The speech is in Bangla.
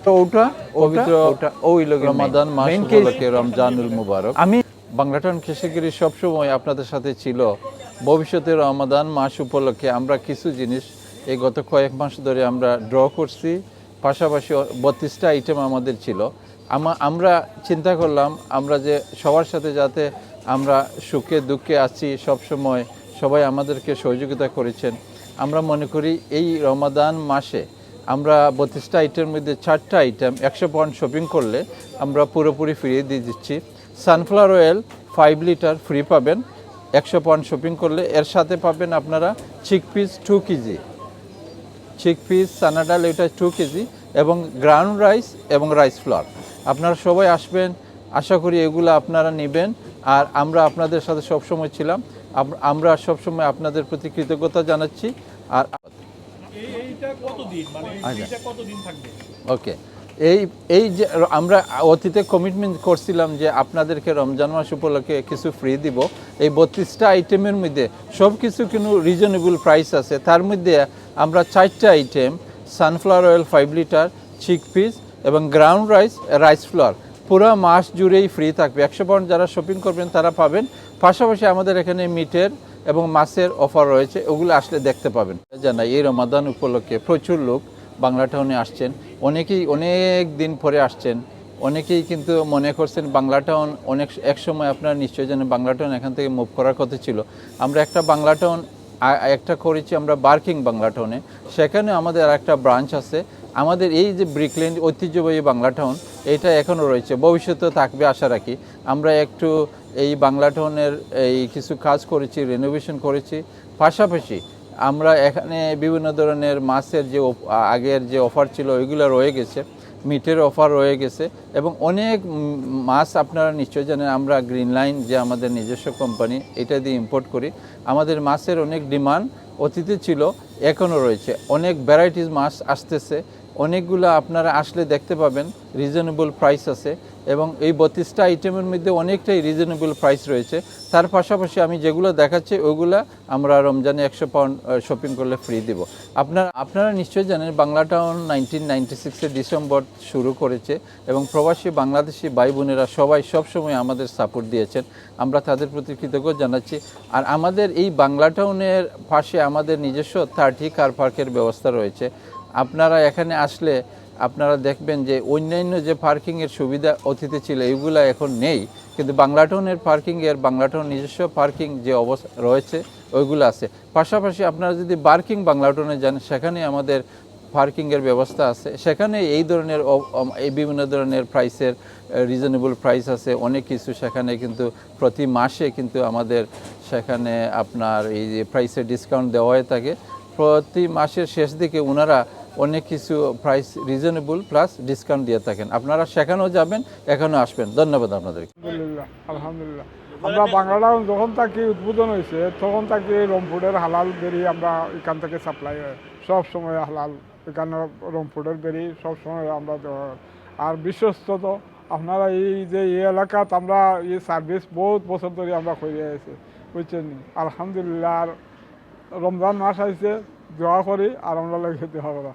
তো ওটা পবিত্র ওই লোক রমাদান মাস মেইন উপলক্ষে রমজানুল মুবারক। আমি বাংলাটাউন কেশিগিরি সবসময় আপনাদের সাথে ছিল। ভবিষ্যতে রমাদান মাস উপলক্ষে আমরা কিছু জিনিস এই গত কয়েক মাস ধরে আমরা ড্র করছি, পাশাপাশি 32টা আইটেম আমাদের ছিল। আমরা চিন্তা করলাম আমরা যে সবার সাথে যাতে আমরা সুখে দুঃখে আছি, সবসময় সবাই আমাদেরকে সহযোগিতা করেছেন। আমরা মনে করি এই রমাদান মাসে আমরা 32টা আইটেমের মধ্যে 4টা আইটেম 100 পাউন্ড শপিং করলে আমরা পুরোপুরি ফিরিয়ে দিয়ে দিচ্ছি। সানফ্লাওয়ার অয়েল 5 লিটার ফ্রি পাবেন 100 পাউন্ড শপিং করলে। এর সাথে পাবেন আপনারা চিকপিস 2 কেজি, চিকপিস চানা ডাল এটা 2 কেজি এবং গ্রাউন্ড রাইস এবং রাইস ফ্লাওয়ার। আপনারা সবাই আসবেন, আশা করি এগুলো আপনারা নেবেন। আর আমরা আপনাদের সাথে সবসময় ছিলাম, আমরা সবসময় আপনাদের প্রতি কৃতজ্ঞতা জানাচ্ছি। আর ওকে, এই যে আমরা অতীতে কমিটমেন্ট করছিলাম যে আপনাদেরকে রমজান মাস উপলক্ষে কিছু ফ্রি দিব। এই 32টা আইটেমের মধ্যে সব কিছু কিন্তু রিজনেবল প্রাইস আছে। তার মধ্যে আমরা 4টা item sunflower oil 5 litre, chickpeas এবং গ্রাউন্ড রাইস ফ্লাওয়ার পুরো মাস জুড়েই ফ্রি থাকবে। 100 পাউন্ড যারা শপিং করবেন তারা পাবেন। পাশাপাশি আমাদের এখানে মিটের এবং মাছের অফার রয়েছে, ওগুলো আসলে দেখতে পাবেন। জানাই এই রমাদান উপলক্ষে প্রচুর লোক বাংলা টাউনে আসছেন, অনেকেই অনেক দিন পরে আসছেন। অনেকেই কিন্তু মনে করছেন বাংলা টাউন এক সময় আপনারা নিশ্চয়ই জানেন বাংলা টাউন এখান থেকে মুভ করার কথা ছিল। আমরা একটা বাংলা টাউন একটা করেছি আমরা বার্কিং বাংলা টাউনে, সেখানে আমাদের আর একটা ব্রাঞ্চ আছে। আমাদের এই যে ব্রিকল্যান্ড ঐতিহ্যবাহী বাংলা টাউন এটা এখনও রয়েছে, ভবিষ্যতেও থাকবে আশা রাখি। আমরা একটু এই বাংলা টাউনের এই কিছু কাজ করেছি, রেনোভেশন করেছি। পাশাপাশি আমরা এখানে বিভিন্ন ধরনের মাছের যে আগের যে অফার ছিল ওইগুলো রয়ে গেছে, মিটের অফার রয়ে গেছে এবং অনেক মাছ আপনারা নিশ্চয়ই জানেন আমরা গ্রিন লাইন যে আমাদের নিজস্ব কোম্পানি এটা দিয়ে ইম্পোর্ট করি। আমাদের মাছের অনেক ডিমান্ড অতীতে ছিল, এখনও রয়েছে। অনেক ভ্যারাইটিস মাছ আসতেছে, অনেকগুলো আপনারা আসলে দেখতে পাবেন। রিজনেবল প্রাইস আছে এবং এই 32টা আইটেমের মধ্যে অনেকটাই রিজনেবল প্রাইস রয়েছে। তার পাশাপাশি আমি যেগুলো দেখাচ্ছি ওইগুলো আমরা রমজানে 100 পাউন্ড শপিং করলে ফ্রি দিব। আপনারা নিশ্চয়ই জানেন বাংলা টাউন 1996 ডিসেম্বর শুরু করেছে এবং প্রবাসী বাংলাদেশি ভাই বোনেরা সবাই সবসময় আমাদের সাপোর্ট দিয়েছেন, আমরা তাদের প্রতি কৃতজ্ঞ জানাচ্ছি। আর আমাদের এই বাংলা টাউনের পাশে আমাদের নিজস্ব 30 কার পার্কের ব্যবস্থা রয়েছে। আপনারা এখানে আসলে আপনারা দেখবেন যে অন্যান্য যে পার্কিংয়ের সুবিধা অতীতে ছিল এইগুলো এখন নেই, কিন্তু বাংলা টাউনের বাংলা টাউন নিজস্ব পার্কিং যে অবস্থা রয়েছে ওইগুলো আছে। পাশাপাশি আপনারা যদি বার্কিং বাংলা টাউনে যান সেখানে আমাদের পার্কিংয়ের ব্যবস্থা আছে, সেখানে এই ধরনের এই বিভিন্ন ধরনের প্রাইসের রিজনেবল প্রাইস আছে অনেক কিছু। সেখানে কিন্তু প্রতি মাসে কিন্তু আমাদের সেখানে আপনার এই যে প্রাইসের ডিসকাউন্ট দেওয়া হয়ে থাকে। প্রতি মাসের শেষ দিকে ওনারা অনেক কিছু প্রাইস রিজনেবল প্লাস ডিসকাউন্ট দিয়ে থাকেন। আপনারা সেখানেও যাবেন, এখানেও আসবেন। ধন্যবাদ আপনাদেরকে। আলহামদুলিল্লাহ আমরা বাংলা টাউন যখন থাকি উদ্বোধন হয়েছে তখন থাকি রংপুরের হালাল বেরি আমরা এখান থেকে সাপ্লাই হয়, সব সময় হালাল এখানে রংপুরের বেরি সব সময় আমরা দেওয়া। আর বিশ্বস্ত তো আপনারা এই যে এই এলাকাত আমরা এই সার্ভিস বহুত বছর ধরে আমরা করে আছি, বুঝছেন। আলহামদুলিল্লাহ, আর রমজান মাস আইছে দোয়া করি আর আমরা লেগে দেওয়া।